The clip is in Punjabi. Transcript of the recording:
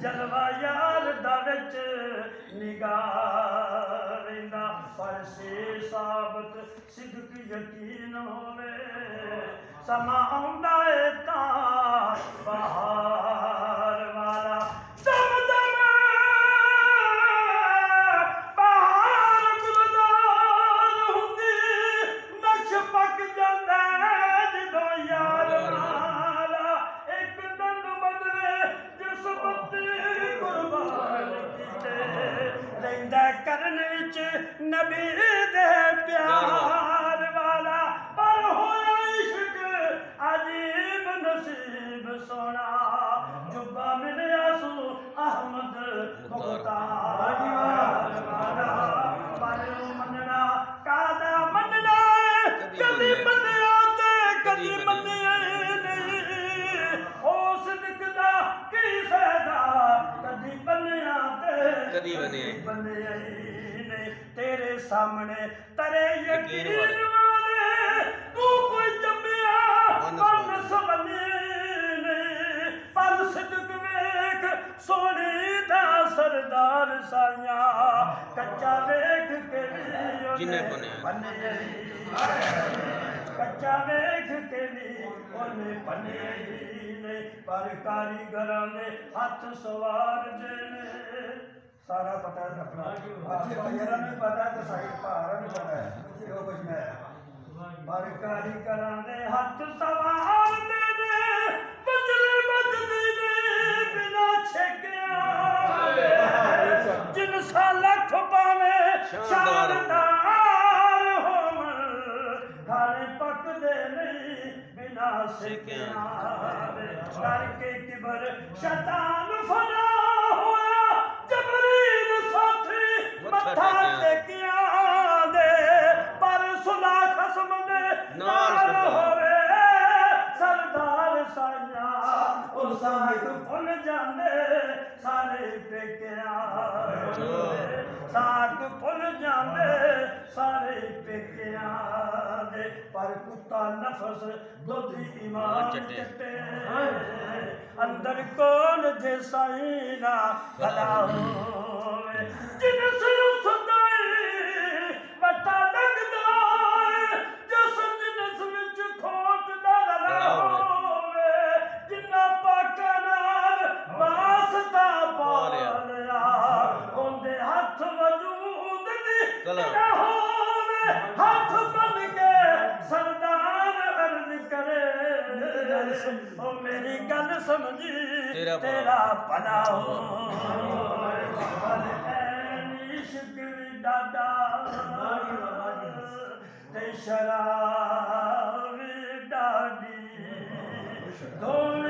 ਜਲਵਾ ਯਾਰ ਦਾ ਵਿੱਚ ਨਿਗਾਹ ਰਹਿੰਦਾ ਪਰ ਸੇ ਸਾਬਤ ਸਿਦਕ ਯਕੀਨ ਹੋਵੇ ਸਮਾਂ ਆਉਂਦਾ ਏ ਤਾਂ ਬਹਾਰ ਵਾਲਾ ਦਮ ਦਮ ਬਹਾਰ ਗੁਲਜ਼ਾਰ ਹੁੰਦੀ ਨਕਸ਼ ਪੱਕ ਜਾਂਦਾ ਜਦੋਂ ਯਾਰ ਮਾਰਾ ਇੱਕ ਦੰਦ ਬਦਲੇ ਜਿਸ ਬੱਤੀ ਕੁਰਬਾਨ ਕੀਤੇ ਰਹਿੰਦਾ ਕਰਨ ਵਿੱਚ ਨਬੀ ਦੇ ਪਿਆਰ ਵਾਲਾ ਪਰ ਹੋਇਆ ਇਸ਼ਕ ਅਜੀਬ ਨਸੀਬ ਸੋਹਣਾ ਜੁਬਾ ਮਿਲਿਆ ਸੂ ਅਹਮਦ ਮੁਖਤਾਰ ਵਾਲਾ ਪਰ ਮੰਨਣਾ ਕਾਦਾ ਮੰਨਣਾ ਕਦੀ ਮੰਨਿਆ ਤੇ ਕਦੀ ਮੰਨਿਆ ਨਹੀਂ ਹੋ ਸਿਦਕ ਦਾ ਕੀ ਫਾਇਦਾ ਕਦੀ ਬੰਨਿਆ ਤੇ ਕਦੀ ਬੰਨਿਆ ਨਹੀਂ ਤੇਰੇ ਸਾਹਮਣੇ ਤਰੇ ਯਕੀਨ ਵਾਲੇ ਤੂੰ ਕੋਈ ਜੰਮਿਆ ਮਨ ਸਬਨੇ ਨਹੀਂ ਪਰ ਸਿਦਕ ਵੇਖ ਸੋਹਣੀ ਦਾ ਸਰਦਾਰ ਸਾਈਆਂ ਕੱਚਾ ਵੇਖ ਕੇ ਜਿੰਨੇ ਬੰਨਿਆ ਕੱਚਾ ਵੇਖ ਕੇ ਵੀ ਉਹਨੇ ਬੰਨਿਆ ਨਹੀਂ ਪਰ ਕਾਰੀਗਰਾਂ ਦੇ ਹੱਥ ਸਵਾਰ ਜੇ ਨੇ ਸਾਰਾ ਪਤਾ ਹੈ ਆਪਣਾ ਜਿਹੜਾ ਨਹੀਂ ਪਤਾ ਤਾਂ ਸਹੀ ਭਾਰਾ ਨਹੀਂ ਪਤਾ ਹੈ ਉਹ ਕੁਝ ਮੈਂ ਪਰ ਕਾਰੀਗਰਾਂ ਦੇ ਹੱਥ ਸਵਾਰ ਨੇ ਬਜਲੇ ਬਜਦੀ ਨੇ ਬਿਨਾ ਛੇਕਿਆ ਜਿਨ ਲੱਖ ਪਾਵੇ ਸ਼ਾਨਦਾਰ ਹੋਵਣ ਖਾਣੇ ਪੱਕਦੇ ਨਹੀਂ ਬਿਨਾ ਸਿੱਕਿਆ ਕਰਕੇ ਕਿਬਰ ਸ਼ੈਤਾਨ ਫਨਾ ਹੋਇਆ ਜਬਰੀਲ ਸਾਥੀ ਮੱਥਾ ਟੇਕਿਆ ਦੇ ਪਰ ਸੁਲਾ ਖਸਮ ਦੇ ਨਾਲ ਹੋਵੇ ਸਰਦਾਰ ਸਾਈਆਂ ਉਹ ਸਾਹਿਬ ਭੁੱਲ ਜਾਂਦੇ ਸਾਰੇ ਪੇਕਿਆਂ ਸਾਥ ਭੁੱਲ ਜਾਂਦੇ ਸਾਰੇ ਪੇਕਿਆਂ ਦੇ ਪਰ ਕੁੱਤਾ ਨਫਸ ਦੁੱਧ ਈਮਾਨ ਚੱਟੇ ਅੰਦਰ ਕੋਲ ਜੇ ਸਾਈਂ ਨਾ ਭਲਾ ਹੋਵੇ ਜਿਨ ਸਿਰ ਸਦਾਈ ਮੱਤਾ ਲੱਗਦਾ ਜਿਸ ਜਿਨਸ ਵਿੱਚ ਖੋਟ ਦਾ ਰਲਾ ਹੋਵੇ ਜਿੰਨਾ ਪਾਕਾਂ ਨਾਲ ਵਾਸਤਾ ਪਾ ਲਿਆ ਉਹਦੇ ਹੱਥ ਵਜੂਦ ਦੀ ਨਾ ਹੋਵੇ ਹੱਥ ਬਨ ਕੇ ਸਰਦਾਰ ਅਰਜ਼ ਕਰੇ ਉਹ ਮੇਰੀ ਗੱਲ ਸਮਝੀ ਤੇਰਾ ਭਲਾ ਹੋਵੇ ਇਸ਼ਕ ਵੀ ਡਾਡਾ ਤੇ ਸ਼ਰਾਬ ਵੀ ਡਾਡੀ ਦੋਵੇਂ